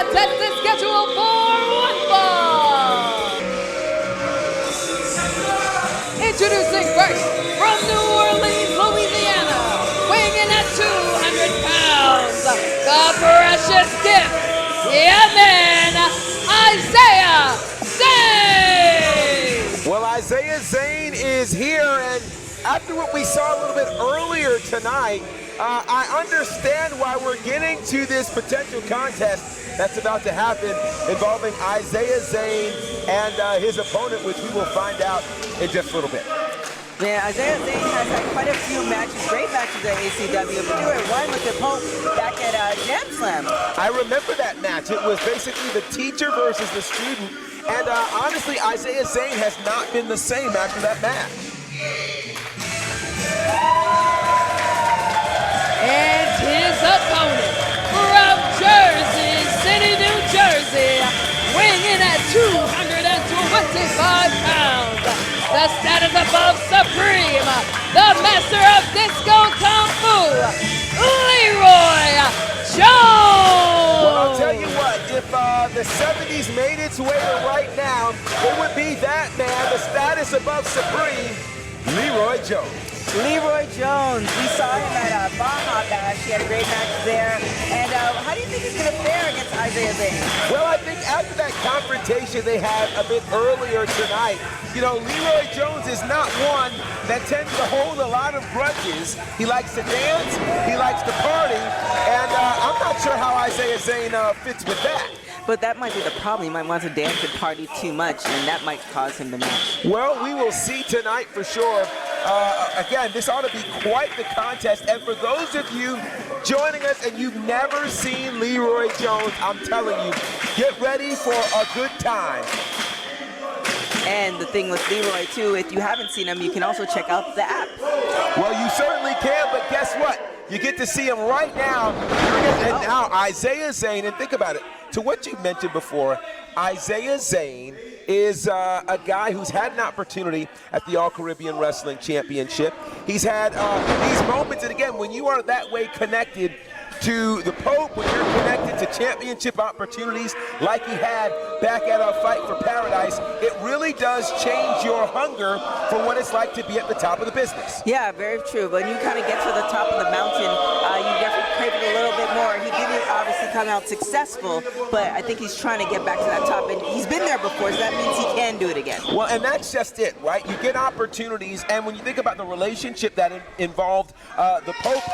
contest is scheduled for one fall. Introducing first, from New Orleans, Louisiana, weighing in at 200 pounds, the precious gift, yeah man, Izaiah Zane! Well, Izaiah Zane is here, and after what we saw a little bit earlier tonight, I understand why we're getting to this potential contest that's about to happen involving Izaiah Zane and his opponent, which we will find out in just a little bit. Yeah, Izaiah Zane has had quite a few matches, great matches at ACW, particularly one with the Pope back at Jam Slam. I remember that match. It was basically the teacher versus the student, and honestly, Izaiah Zane has not been the same after that match. And his opponent from Jersey City, New Jersey, weighing in at 225 pounds, the status above supreme, the master of disco kung fu, Leroy Jones! Well, I'll tell you what, if the 70s made its way to right now, it would be that man, the status above supreme, Leroy Jones. Leroy Jones, we saw him at Baja Bash. He had a great match there. And how do you think he's going to fare against Izaiah Zane? Well, I think after that confrontation they had a bit earlier tonight, you know, Leroy Jones is not one that tends to hold a lot of grudges. He likes to dance, he likes to party, and I'm not sure how Izaiah Zane fits with that. But that might be the problem. He might want to dance and party too much, and that might cause him to match. Well, we will see tonight for sure. Again, this ought to be quite the contest. And for those of you joining us and you've never seen Leroy Jones, I'm telling you, get ready for a good time. And the thing with Leroy, too, if you haven't seen him, you can also check out the app. Well, you certainly can, but guess what? You get to see him right now. And now Izaiah Zane, and think about it, to what you mentioned before, Izaiah Zane is a guy who's had an opportunity at the All-Caribbean Wrestling Championship. He's had these moments, and again, when you are that way connected to the Pope, when you're connected to championship opportunities like he had back at our Fight for Paradise, it really does change your hunger for what it's like to be at the top of the business. Yeah, very true. When you kind of get to the top of the mountain, you definitely crave it a little bit more. He didn't obviously come out successful, but I think he's trying to get back to that top, and he's been there before, so that means he can do it again. Well, and that's just it, right? You get opportunities, and when you think about the relationship that involved the Pope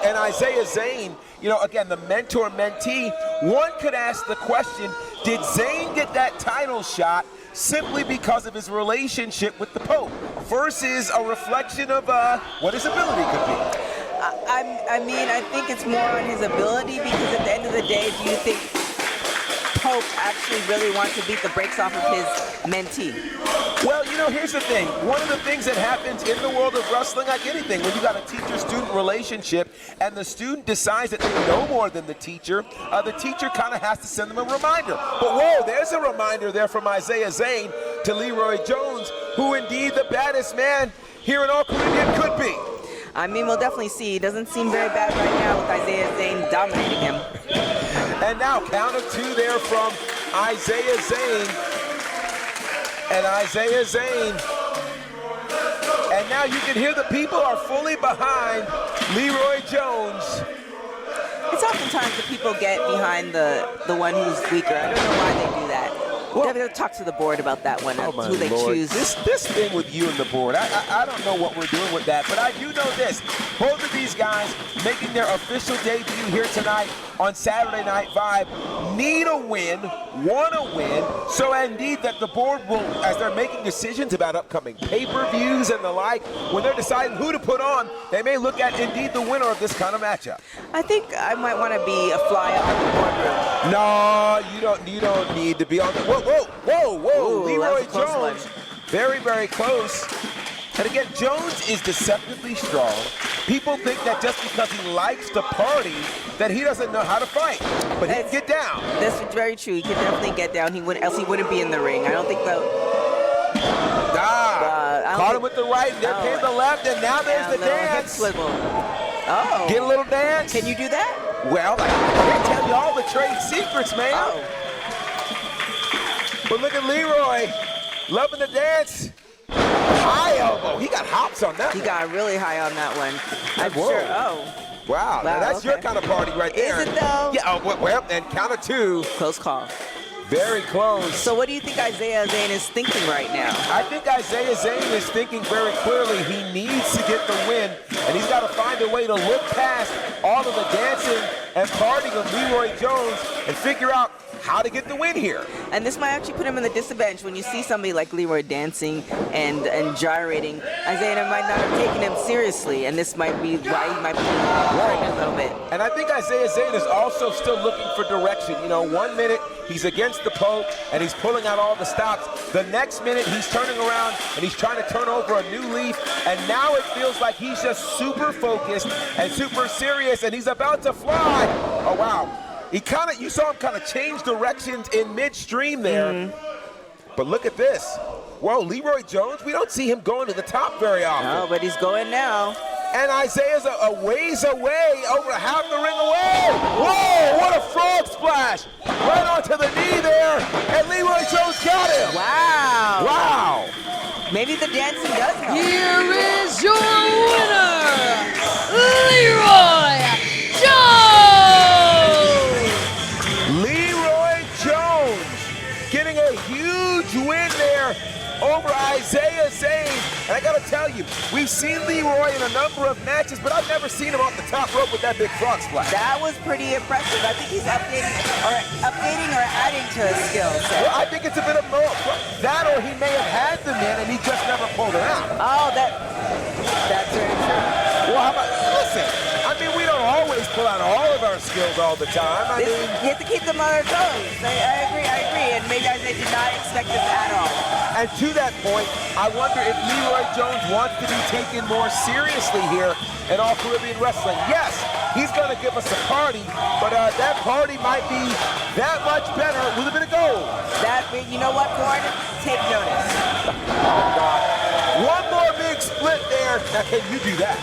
and Izaiah Zane, you know, again, the mentor-mentee, one could ask the question, did Zane get that title shot simply because of his relationship with the Pope versus a reflection of what his ability could be? I mean, I think it's more on his ability, because at the end of the day, do you think Pope actually really wants to beat the brakes off of his mentee? Well, you know, here's the thing. One of the things that happens in the world of wrestling, like anything, when you got a teacher-student relationship and the student decides that they know more than the teacher kind of has to send them a reminder. But whoa, there's a reminder there from Izaiah Zane to Leroy Jones, who indeed the baddest man here in All-Caribbean could be. I mean, we'll definitely see. He doesn't seem very bad right now with Izaiah Zane dominating him. And now, count of two there from Izaiah Zane. And Izaiah Zane. And now you can hear the people are fully behind Leroy Jones. It's oftentimes the people get behind the one who's weaker. I don't know why they do that. Well, they'll talk to the board about that one, who they choose. This thing with you and the board, I don't know what we're doing with that, but I do know this. Both of these guys making their official debut here tonight on Saturday Night Vibe need a win, want to win, so indeed that the board will, as they're making decisions about upcoming pay-per-views and the like, when they're deciding who to put on, they may look at indeed the winner of this kind of matchup. I think I might want to be a fly on the boardroom. No, you don't need to be on the. Whoa. Ooh, Leroy Jones, very, very close. And again, Jones is deceptively strong. People think that just because he likes to party, that he doesn't know how to fight. But he can get down. That's very true. He can definitely get down. Else he wouldn't be in the ring. I don't think that. Caught him with the right, and there came the left, and now there's the dance. Hip swivel. Oh. Get a little dance. Can you do that? Well, I can't tell you all the trade secrets, man. Oh. But look at Leroy, loving the dance. High elbow. He got hops on that. He got really high on that one. I'm Whoa. sure. Oh. Wow, now that's okay. your kind of party right there. Is it though? Yeah, well, and count of 2. Close call. Very close. So what do you think Izaiah Zane is thinking right now? I think Izaiah Zane is thinking very clearly he needs to get the win, and he's got to find a way to look past all of the dancing and partying of Leroy Jones and figure out how to get the win here. And this might actually put him in the disadvantage when you see somebody like Leroy dancing and gyrating. Izaiah might not have taken him seriously, and this might be why he might be hurting a little bit. And I think Izaiah Zane is also still looking for direction. You know, 1 minute he's against the poke and he's pulling out all the stops. The next minute he's turning around and he's trying to turn over a new leaf. And now it feels like he's just super focused and super serious and he's about to fly. Oh, wow. You saw him kind of change directions in midstream there. But look at this. Whoa, Leroy Jones, we don't see him going to the top very often. No, but he's going now. And Isaiah's a ways away, over half the ring away. Whoa, what a frog splash. Right onto the knee there, and Leroy Jones got him. Wow. Wow. Maybe the dancing does help. Here is your winner, Leroy Jones! Leroy Jones getting a huge win there over Izaiah Zane. And I gotta tell you, we've seen Leroy in a number of matches, but I've never seen him off the top rope with that big frog splash. That was pretty impressive. I think he's updating or adding to his skill set. Well, I think it's a bit of both. That or he may have had them in and he just never pulled it out. Oh, that's very true. Well, how about, listen, I mean, we don't always pull out all of our skills all the time. I mean, You have to keep them on their toes. I agree. And maybe I did not expect this at all. and to that point, I wonder if Leroy Jones wants to be taken more seriously here in All Caribbean Wrestling. Yes, he's going to give us a party, but that party might be that much better with a bit of gold. You know what, Corn? Take notice. Oh, God. One more big split there. Now, can you do that?